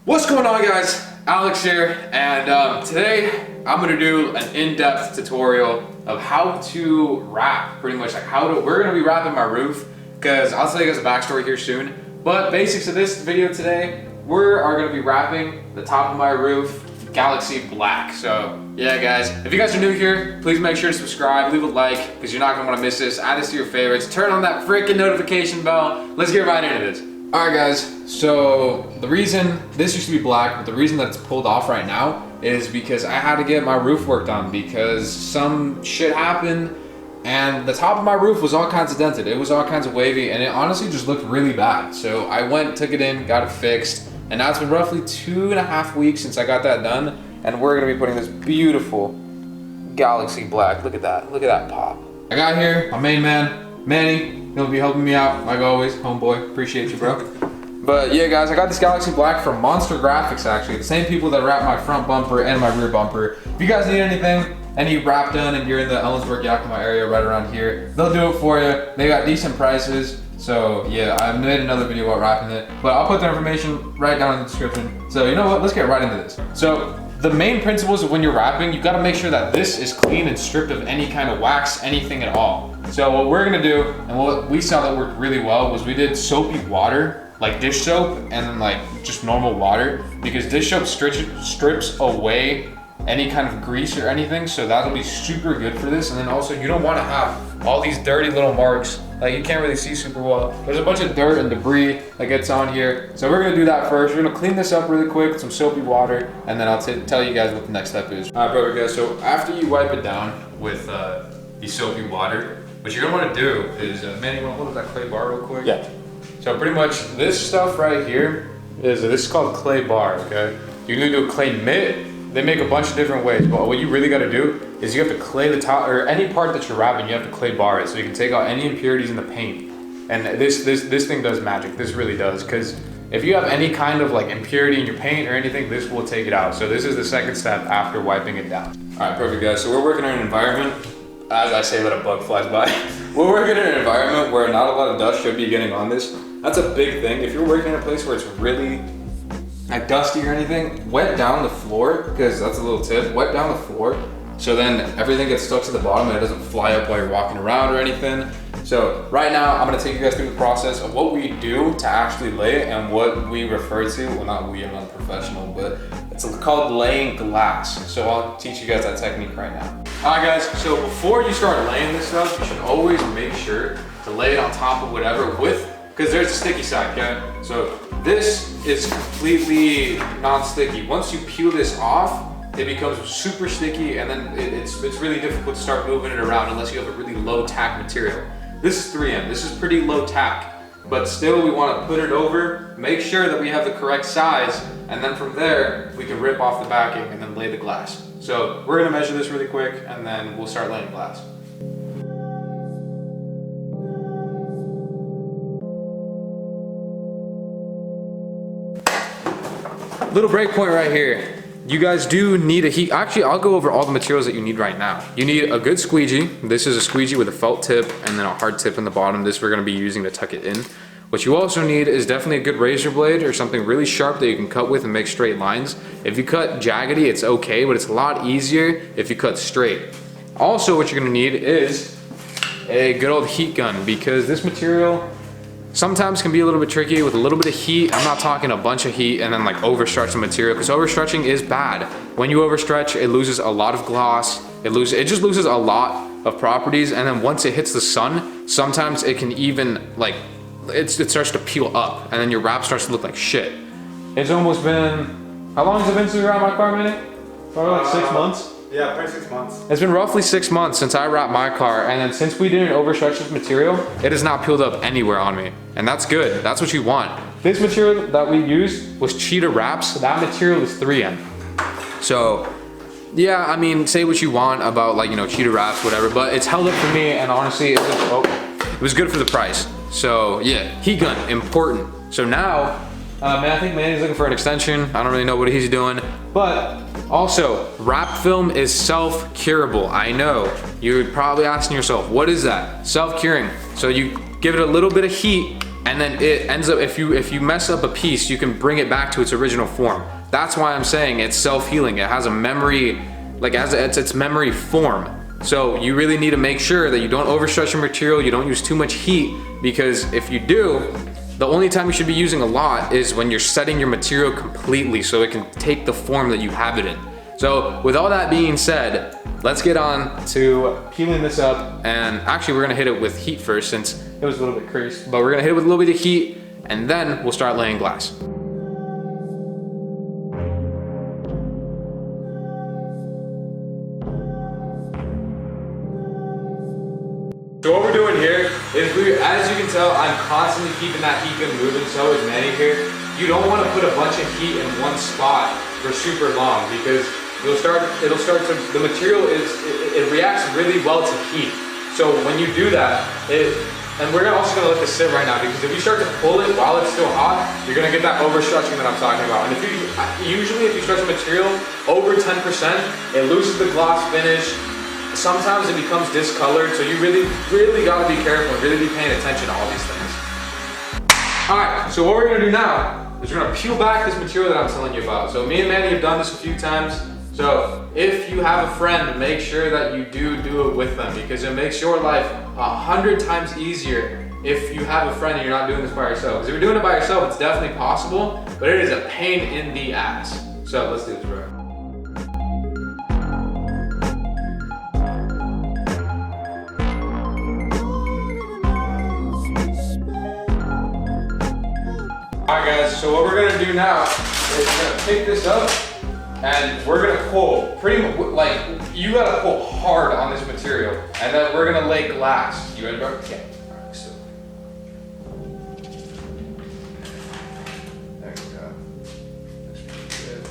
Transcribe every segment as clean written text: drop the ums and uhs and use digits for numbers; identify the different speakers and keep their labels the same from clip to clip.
Speaker 1: What's going on, guys? Alex here, and today I'm gonna do an in-depth tutorial of how to wrap, pretty much like we're gonna be wrapping my roof, because I'll tell you guys a backstory here soon. But basics of this video today, we are gonna be wrapping the top of my roof Galaxy Black. So yeah, guys, if you guys are new here, please make sure to subscribe, leave a like, because you're not gonna want to miss this. Add this to your favorites, turn on that freaking notification bell. Let's get right into this. Alright guys, so the reason this used to be black, but the reason that it's pulled off right now is because I had to get my roof worked on because some shit happened and the top of my roof was all kinds of dented. It was all kinds of wavy and it honestly just looked really bad. So I went, took it in, got it fixed, and now it's been roughly 2.5 weeks since I got that done, and we're gonna be putting this beautiful Galaxy Black. Look at that pop. I got here my main man, Manny. He'll be helping me out, like always, homeboy. Appreciate you, bro. But yeah, guys, I got this Galaxy Black from Monster Graphics, actually. The same people that wrap my front bumper and my rear bumper. If you guys need anything, any wrap done, and you're in the Ellensburg, Yakima area right around here, they'll do it for you. They got decent prices. So yeah, I made another video about wrapping it, but I'll put the information right down in the description. So you know what, let's get right into this. So the main principles of when you're wrapping, you gotta make sure that this is clean and stripped of any kind of wax, anything at all. So what we're gonna do, and what we saw that worked really well, was we did soapy water, like dish soap, and then like just normal water, because dish soap strips away any kind of grease or anything, so that'll be super good for this. And then also, you don't wanna have all these dirty little marks, like you can't really see super well. There's a bunch of dirt and debris that gets on here. So we're gonna do that first. We're gonna clean this up really quick with some soapy water, and then I'll tell you guys what the next step is. All right, brother guys, so after you wipe it down with the soapy water, what you're gonna wanna do is, Manny, you wanna hold up that clay bar real quick? Yeah. So pretty much this stuff right here this is called clay bar, okay? You can do a clay mitt. They make a bunch of different ways, but what you really gotta do is you have to clay the top, or any part that you're wrapping, you have to clay bar it so you can take out any impurities in the paint. And this thing does magic. This really does, because if you have any kind of like impurity in your paint or anything, this will take it out. So this is the second step after wiping it down. All right, perfect guys. So we're working in an environment, as I say that a bug flies by. We're working in an environment where not a lot of dust should be getting on this. That's a big thing. If you're working in a place where it's really like dusty or anything, wet down the floor, because that's a little tip, wet down the floor, so then everything gets stuck to the bottom and it doesn't fly up while you're walking around or anything. So right now, I'm gonna take you guys through the process of what we do to actually lay it and what we refer to, well not we, I'm not a professional, but it's called laying glass. So I'll teach you guys that technique right now. All right guys, so before you start laying this stuff, you should always make sure to lay it on top of whatever because there's a sticky side, okay? So this is completely non-sticky. Once you peel this off, it becomes super sticky, and then it's really difficult to start moving it around unless you have a really low tack material. This is 3M, this is pretty low tack, but still we wanna put it over, make sure that we have the correct size, and then from there, we can rip off the backing and then lay the glass. So we're gonna measure this really quick, and then we'll start laying glass. Little break point right here. You guys do need a heat. Actually, I'll go over all the materials that you need right now. You need a good squeegee. This is a squeegee with a felt tip and then a hard tip in the bottom. This we're gonna be using to tuck it in. What you also need is definitely a good razor blade or something really sharp that you can cut with and make straight lines. If you cut jaggedy, it's okay, but it's a lot easier if you cut straight. Also, what you're gonna need is a good old heat gun, because this material sometimes can be a little bit tricky with a little bit of heat. I'm not talking a bunch of heat and then like overstretch the material, because overstretching is bad. When you overstretch, it loses a lot of gloss. It just loses a lot of properties, and then once it hits the sun, sometimes it can even like, it starts to peel up, and then your wrap starts to look like shit. It's almost been, how long has it been since we wrapped my car, Manny? Probably like 6 months?
Speaker 2: Yeah, probably 6 months.
Speaker 1: It's been roughly 6 months since I wrapped my car, and then since we didn't overstretch this material, it has not peeled up anywhere on me. And that's good, that's what you want. This material that we used was Cheetah Wraps. That material is 3M. So, yeah, I mean, say what you want about like, you know, Cheetah Wraps, whatever, but it's held up for me, and honestly, it was good for the price. So yeah, heat gun, important. So now, I think Manny's looking for an extension. I don't really know what he's doing, but also, wrap film is self-curable. I know, you're probably asking yourself, what is that? Self-curing. So you give it a little bit of heat, and then it ends up, if you mess up a piece, you can bring it back to its original form. That's why I'm saying it's self-healing. It has a memory, like it's its memory form. So you really need to make sure that you don't overstretch your material, you don't use too much heat, because if you do, the only time you should be using a lot is when you're setting your material completely so it can take the form that you have it in. So with all that being said, let's get on to peeling this up, and actually we're gonna hit it with heat first since it was a little bit creased, but we're gonna hit it with a little bit of heat and then we'll start laying glass. So what we're doing here is as you can tell, I'm constantly keeping that heat gun moving, so is Manny here. You don't want to put a bunch of heat in one spot for super long because the material it reacts really well to heat. So when you do that, and we're also gonna let this sit right now, because if you start to pull it while it's still hot, you're gonna get that overstretching that I'm talking about. And if you stretch a material over 10%, it loses the gloss finish. Sometimes it becomes discolored, so you really gotta be careful and really be paying attention to all these things. All right, so what we're gonna do now is we're gonna peel back this material that I'm telling you about. So me and Manny have done this a few times. So if you have a friend, make sure that you do it with them, because it makes your life 100 times easier if you have a friend and you're not doing this by yourself. Because if you're doing it by yourself, it's definitely possible, but it is a pain in the ass. So let's do this, bro. Alright guys, so what we're gonna do now is we're gonna pick this up and we're gonna pull pretty much, like, you gotta pull hard on this material, and then we're gonna lay glass. You ready, bro? Yeah. Alright, let's do it. There we go. Looks pretty good.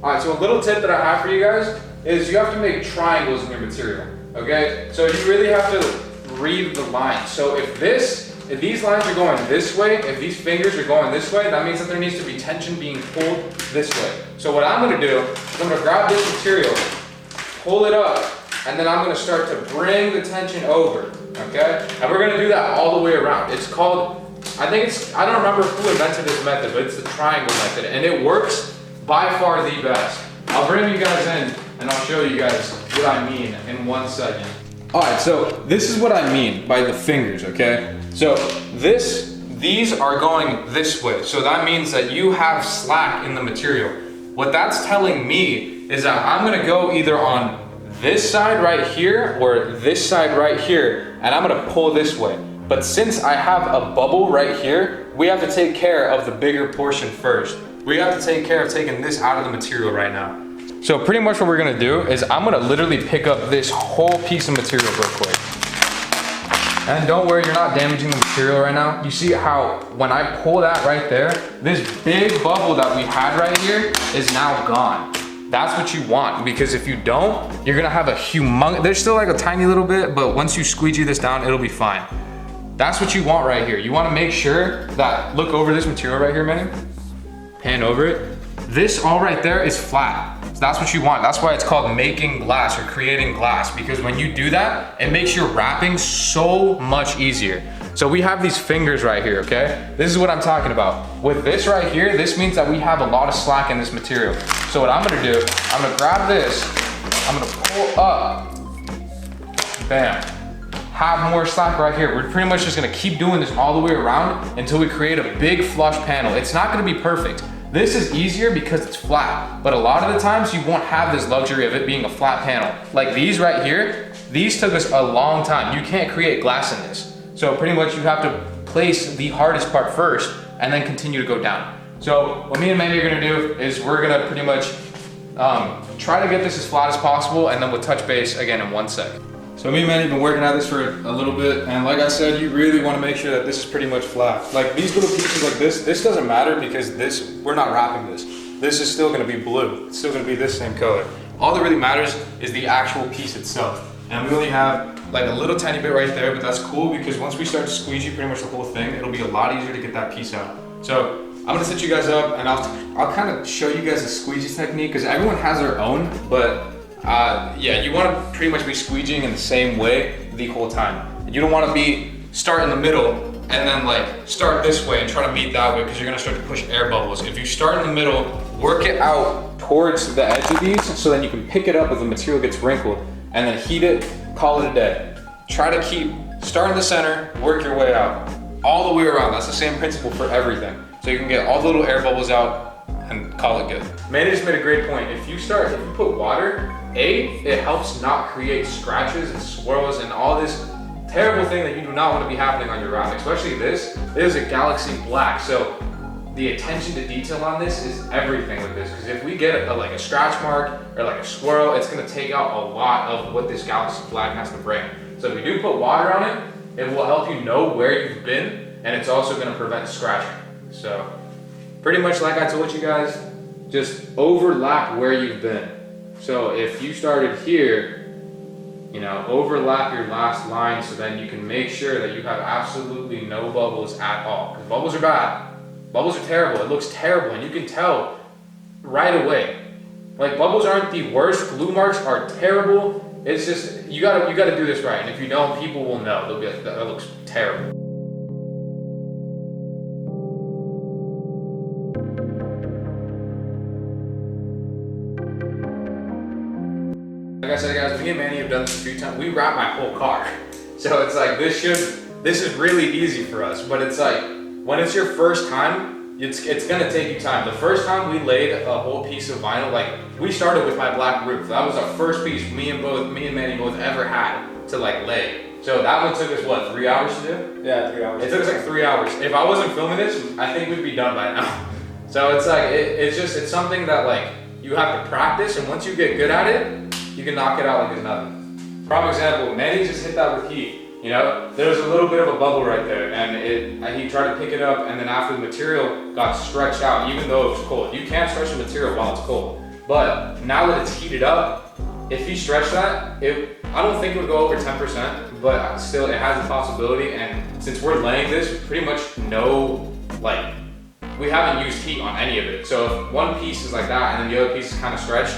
Speaker 1: Alright, so a little tip that I have for you guys is you have to make triangles in your material, okay? So you really have to read the lines. So if these lines are going this way, if these fingers are going this way, that means that there needs to be tension being pulled this way. So what I'm gonna do is I'm gonna grab this material, pull it up, and then I'm gonna start to bring the tension over, okay? And we're gonna do that all the way around. It's called, I don't remember who invented this method, but it's the triangle method, and it works by far the best. I'll bring you guys in and I'll show you guys what I mean in 1 second. All right, so this is what I mean by the fingers, okay? So these are going this way. So that means that you have slack in the material. What that's telling me is that I'm gonna go either on this side right here or this side right here, and I'm gonna pull this way. But since I have a bubble right here, we have to take care of the bigger portion first. We have to take care of taking this out of the material right now. So pretty much what we're gonna do is I'm gonna literally pick up this whole piece of material real quick. And don't worry, you're not damaging the material right now. You see how when I pull that right there, this big bubble that we had right here is now gone. That's what you want, because if you don't, you're gonna have a humongous, there's still like a tiny little bit, but once you squeegee this down, it'll be fine. That's what you want right here. You wanna make sure that, look over this material right here, Manny. Pan over it. This all right there is flat. So that's what you want. That's why it's called making glass or creating glass, because when you do that, it makes your wrapping so much easier. So we have these fingers right here, okay? This is what I'm talking about. With this right here, this means that we have a lot of slack in this material. So what I'm gonna do, I'm gonna grab this, I'm gonna pull up, bam. Have more slack right here. We're pretty much just gonna keep doing this all the way around until we create a big flush panel. It's not gonna be perfect. This is easier because it's flat, but a lot of the times you won't have this luxury of it being a flat panel. Like these right here, these took us a long time. You can't create glass in this. So pretty much you have to place the hardest part first and then continue to go down. So what me and Manny are gonna do is we're gonna pretty much try to get this as flat as possible, and then we'll touch base again in 1 second. So me and Manny have been working at this for a little bit, and like I said, you really want to make sure that this is pretty much flat. Like these little pieces like this doesn't matter because we're not wrapping this. This is still going to be blue. It's still going to be this same color. All that really matters is the actual piece itself. And we only have like a little tiny bit right there, but that's cool because once we start to squeegee pretty much the whole thing, it'll be a lot easier to get that piece out. So I'm gonna set you guys up and I'll kind of show you guys a squeegee technique because everyone has their own, but yeah, you want to pretty much be squeegeeing in the same way the whole time. You don't want to be start in the middle
Speaker 2: and then like start this way and try to meet that way because you're gonna start to push air bubbles. If you start in the middle, work it out towards the edge of these so then you can pick it up as the material gets wrinkled and then heat it, call it a day. Try to start in the center, work your way out. All the way around, that's the same principle for everything. So you can get all the little air bubbles out and call it good. Manny just made a great point. If you put water, it helps not create scratches and swirls and all this terrible thing that you do not want to be happening on your wrap, especially this. It is a galaxy black, so the attention to detail on this is everything with this, because if we get like a scratch mark or like a swirl, it's gonna take out a lot of what this galaxy black has to bring. So if we do put water on it, it will help you know where you've been, and it's also gonna prevent scratching. So pretty much like I told you guys, just overlap where you've been. So if you started here, you know, overlap your last line so then you can make sure that you have absolutely no bubbles at all. Because bubbles are bad. Bubbles are terrible. It looks terrible and you can tell right away. Like bubbles aren't the worst. Glue marks are terrible. It's just, you gotta do this right. And if you don't, people will know. They'll be like, that looks terrible. Like I said, guys, me and Manny have done this a few times. We wrap my whole car. So it's like, this is really easy for us, but it's like, when it's your first time, it's gonna take you time. The first time we laid a whole piece of vinyl, like we started with my black roof. That was our first piece me and Manny both ever had to like lay. So that one took us what, 3 hours to do?
Speaker 3: Yeah, 3 hours.
Speaker 2: It took us like 3 hours. If I wasn't filming this, I think we'd be done by now. So it's like, it's something that like you have to practice, and once you get good at it, you can knock it out like it's nothing. Prime example, Manny just hit that with heat. You know, there was a little bit of a bubble right there, and he tried to pick it up, and then after the material got stretched out, even though it was cold. You can't stretch the material while it's cold. But now that it's heated up, if you stretch that, I don't think it would go over 10%, but still it has a possibility. And since we're laying this, pretty much we haven't used heat on any of it. So if one piece is like that and then the other piece is kind of stretched,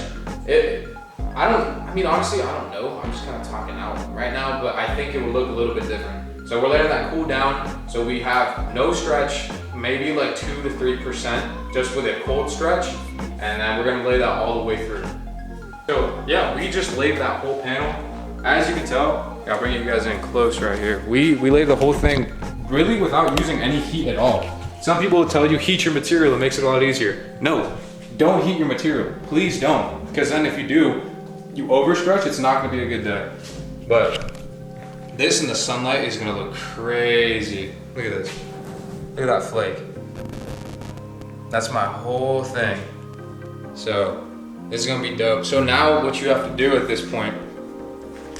Speaker 2: honestly, I don't know. I'm just kind of talking out right now, but I think it would look a little bit different. So we're letting that cool down. So we have no stretch, maybe like 2 to 3% just with a cold stretch. And then we're gonna lay that all the way through. So yeah, we just laid that whole panel. As you can tell, I'll bring you guys in close right here. We laid the whole thing really without using any heat at all. Some people will tell you heat your material, it makes it a lot easier. No, don't heat your material. Please don't, because then if you do, you overstretch, it's not gonna be a good day. But this in the sunlight is gonna look crazy. Look at this. Look at that flake. That's my whole thing. So this is gonna be dope. So now what you have to do at this point,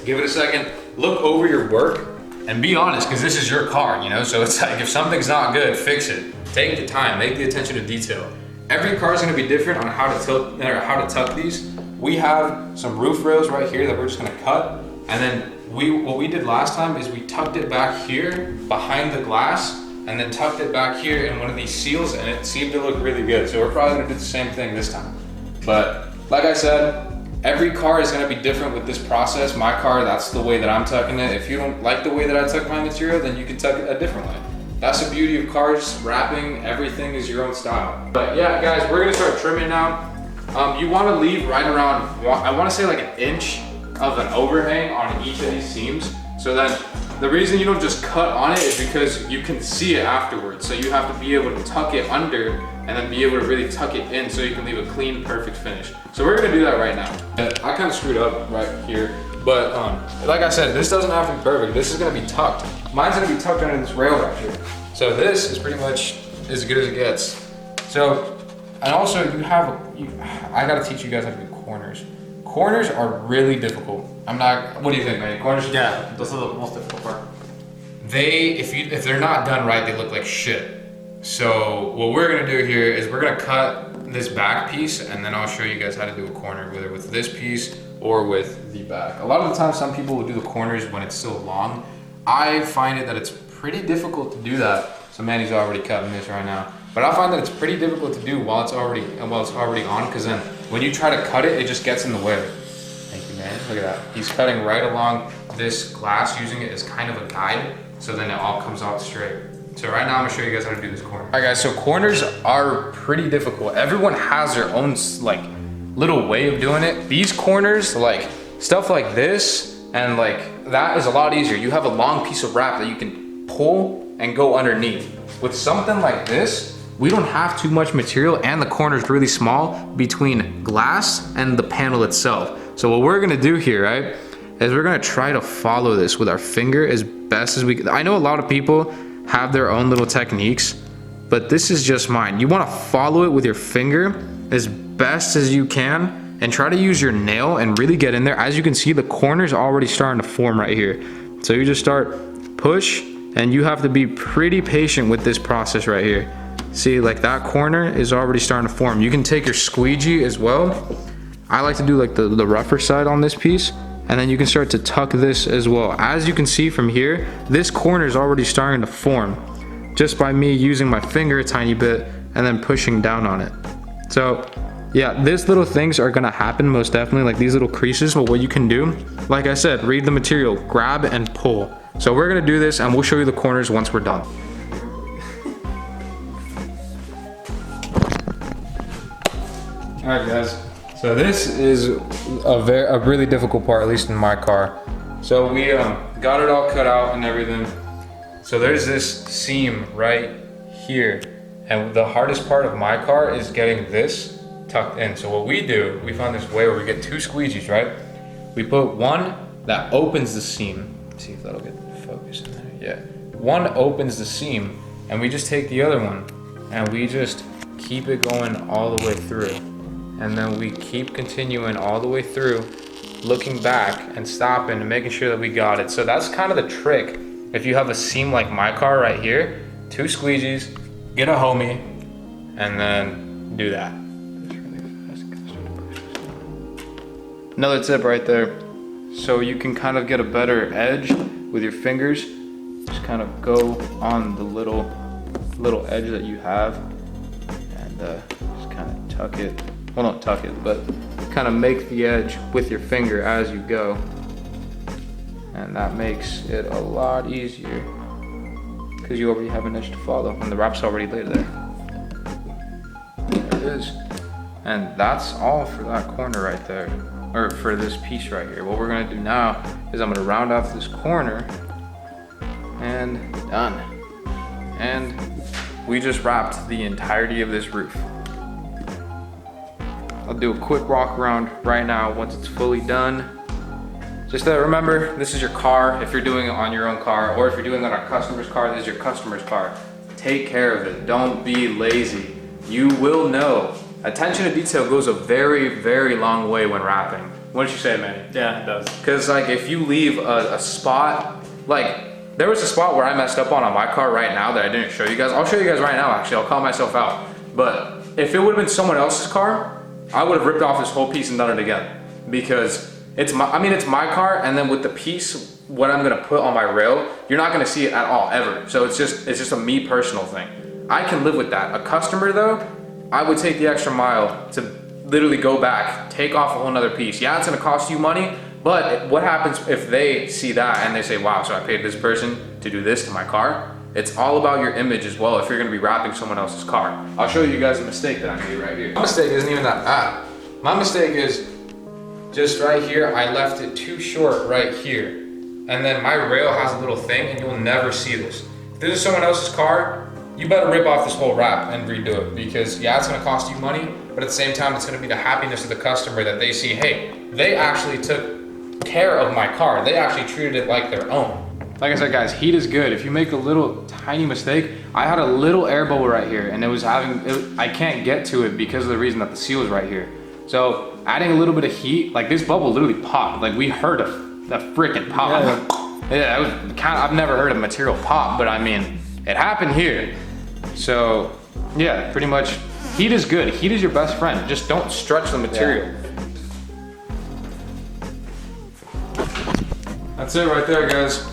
Speaker 2: give it a second, look over your work and be honest, because this is your car, you know? So it's like, if something's not good, fix it. Take the time, make the attention to detail. Every car is gonna be different on how to tilt or how to tuck these. We have some roof rails right here that we're just gonna cut. And then what we did last time is we tucked it back here behind the glass and then tucked it back here in one of these seals, and it seemed to look really good. So we're probably gonna do the same thing this time. But like I said, every car is gonna be different with this process. My car, that's the way that I'm tucking it. If you don't like the way that I tuck my material, then you can tuck it a different way. That's the beauty of cars. Wrapping, everything is your own style. But yeah, guys, we're gonna start trimming now. You wanna leave right around, I wanna say like 1 inch of an overhang on each of these seams. So then the reason you don't just cut on it is because you can see it afterwards. So you have to be able to tuck it under and then be able to really tuck it in so you can leave a clean, perfect finish. So we're gonna do that right now. I kind of screwed up right here, but like I said, this doesn't have to be perfect. This is gonna be tucked. Mine's gonna be tucked under this rail right here. So this is pretty much as good as it gets. So, and also I gotta teach you guys how to do corners. Corners are really difficult. What do you think, man? Corners?
Speaker 3: Yeah, those are the most difficult part.
Speaker 2: If they're not done right, they look like shit. So what we're gonna do here is we're gonna cut this back piece, and then I'll show you guys how to do a corner, whether with this piece or with the back. A lot of the time, some people will do the corners when it's still long. I find it that it's pretty difficult to do that. So Manny's already cutting this right now. But I find that it's pretty difficult to do while it's already on, because then when you try to cut it, it just gets in the way. Thank you, man. Look at that. He's cutting right along this glass, using it as kind of a guide, so then it all comes out straight. So right now I'm gonna show you guys how to do this corner.
Speaker 1: All right guys, so corners are pretty difficult. Everyone has their own like little way of doing it. These corners, like stuff like this and like that is a lot easier. You have a long piece of wrap that you can pull and go underneath. With something like this, we don't have too much material and the corner is really small between glass and the panel itself. So what we're gonna do here, right, is we're gonna try to follow this with our finger as best as we can. I know a lot of people have their own little techniques, but this is just mine. You wanna follow it with your finger as best as you can and try to use your nail and really get in there. As you can see, the corner's already starting to form right here. So you just start push, and you have to be pretty patient with this process right here. See, like that corner is already starting to form. You can take your squeegee as well. I like to do like the rougher side on this piece, and then you can start to tuck this as well. As you can see from here, this corner is already starting to form just by me using my finger a tiny bit and then pushing down on it. So yeah, these little things are gonna happen most definitely, like these little creases, but what you can do, like I said, read the material, grab and pull. So we're gonna do this and we'll show you the corners once we're done. All right guys, so this is a really difficult part, at least in my car. So we got it all cut out and everything. So there's this seam right here. And the hardest part of my car is getting this tucked in. So what we do, we found this way where we get two squeegees, right? We put one that opens the seam. Let's see if that'll get focused in there. Yeah. One opens the seam and we just take the other one and we just keep it going all the way through. And then we keep continuing all the way through, looking back and stopping and making sure that we got it. So that's kind of the trick. If you have a seam like my car right here, two squeegees, get a homie, and then do that. Another tip right there. So you can kind of get a better edge with your fingers. Just kind of go on the little edge that you have and just kind of tuck it. Well, not tuck it, but kind of make the edge with your finger as you go. And that makes it a lot easier because you already have an edge to follow and the wrap's already laid there. There it is. And that's all for that corner right there, or for this piece right here. What we're gonna do now is I'm gonna round off this corner and done. And we just wrapped the entirety of this roof. I'll do a quick walk around right now once it's fully done. Just remember, this is your car if you're doing it on your own car, or if you're doing it on a customer's car, this is your customer's car. Take care of it, don't be lazy. You will know. Attention to detail goes a very, very long way when wrapping. What did you say, Manny?
Speaker 3: Yeah, it does.
Speaker 1: Because like if you leave a spot, like there was a spot where I messed up on my car right now that I didn't show you guys. I'll show you guys right now actually, I'll call myself out. But if it would have been someone else's car, I would have ripped off this whole piece and done it again. Because it's my car, and then with the piece, what I'm gonna put on my rail, you're not gonna see it at all, ever. So it's just a me personal thing. I can live with that. A customer though, I would take the extra mile to literally go back, take off a whole nother piece. Yeah, it's gonna cost you money, but what happens if they see that and they say, wow, so I paid this person to do this to my car? It's all about your image as well if you're gonna be wrapping someone else's car. I'll show you guys a mistake that I made right here. My mistake isn't even that bad. My mistake is just right here, I left it too short right here. And then my rail has a little thing and you'll never see this. If this is someone else's car, you better rip off this whole wrap and redo it, because yeah, it's gonna cost you money, but at the same time, it's gonna be the happiness of the customer that they see, hey, they actually took care of my car. They actually treated it like their own. Like I said, guys, heat is good. If you make a little tiny mistake, I had a little air bubble right here and I can't get to it because of the reason that the seal is right here. So adding a little bit of heat, like this bubble literally popped. Like we heard a freaking pop. Yeah, it was kind of, I've never heard a material pop, but I mean, it happened here. So yeah, pretty much heat is good. Heat is your best friend. Just don't stretch the material. Yeah. That's it right there, guys.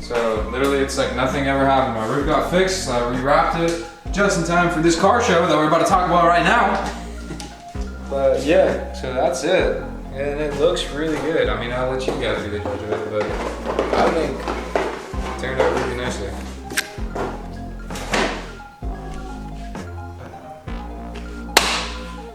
Speaker 1: So literally it's like nothing ever happened. My roof got fixed, I rewrapped it just in time for this car show that we're about to talk about right now. But yeah, so that's it. And it looks really good. I mean, I'll let you guys be the judge of it, but I think it turned out really nicely.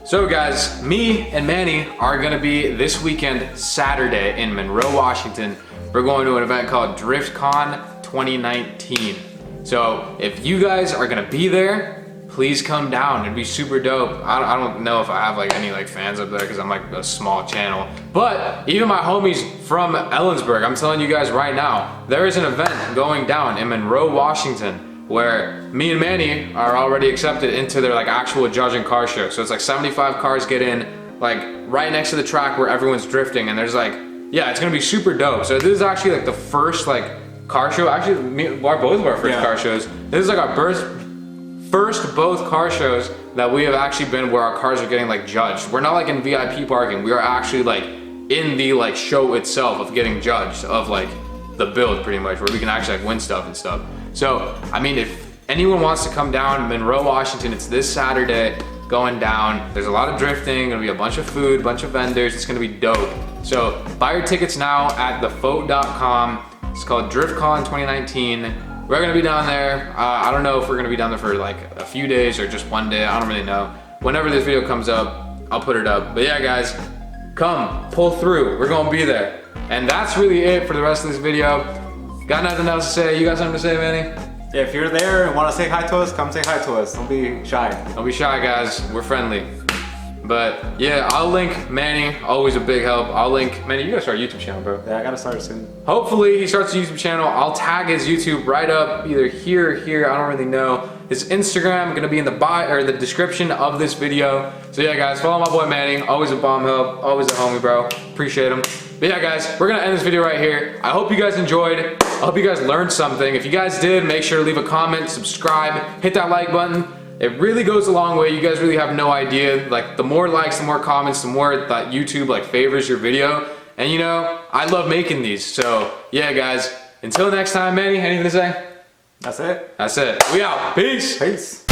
Speaker 2: So guys, me and Manny are gonna be this weekend, Saturday, in Monroe, Washington. We're going to an event called DriftCon 2019. So if you guys are gonna be there, please come down. It'd be super dope. I don't know if I have like any like fans up there because I'm like a small channel. But even my homies from Ellensburg, I'm telling you guys right now, there is an event going down in Monroe, Washington, where me and Manny are already accepted into their like actual judging car show. So it's like 75 cars get in, like right next to the track where everyone's drifting, and there's like, yeah, it's gonna be super dope. So this is actually like the first like car show. Actually, both of our first car shows. This is like our first both car shows that we have actually been where our cars are getting like judged. We're not like in VIP parking. We are actually like in the like show itself of getting judged of like the build pretty much, where we can actually like win stuff and stuff. So I mean, if anyone wants to come down, Monroe, Washington, it's this Saturday going down. There's a lot of drifting, gonna be a bunch of food, a bunch of vendors. It's gonna be dope. So buy your tickets now at thefote.com. It's called DriftCon 2019. We're gonna be down there. I don't know if we're gonna be down there for like a few days or just one day. I don't really know. Whenever this video comes up, I'll put it up. But yeah, guys, come, pull through. We're gonna be there. And that's really it for the rest of this video. Got nothing else to say. You got something to say, Manny?
Speaker 3: Yeah, if you're there and want to say hi to us, come say hi to us. Don't be shy.
Speaker 2: Don't be shy, guys. We're friendly. But yeah, I'll link Manny, always a big help. I'll link, Manny, you gotta start a YouTube channel, bro.
Speaker 3: Yeah, I gotta start soon.
Speaker 2: Hopefully he starts a YouTube channel. I'll tag his YouTube right up, either here or here, I don't really know. His Instagram gonna be in the bio or the description of this video. So yeah, guys, follow my boy Manny. Always a bomb help, always a homie, bro. Appreciate him. But yeah, guys, we're gonna end this video right here. I hope you guys enjoyed. I hope you guys learned something. If you guys did, make sure to leave a comment, subscribe, hit that like button. It really goes a long way. You guys really have no idea. Like, the more likes, the more comments, the more that YouTube like favors your video. And you know, I love making these. So yeah, guys, until next time, Manny, anything to say?
Speaker 3: That's it.
Speaker 2: That's it. We out. Peace.
Speaker 3: Peace.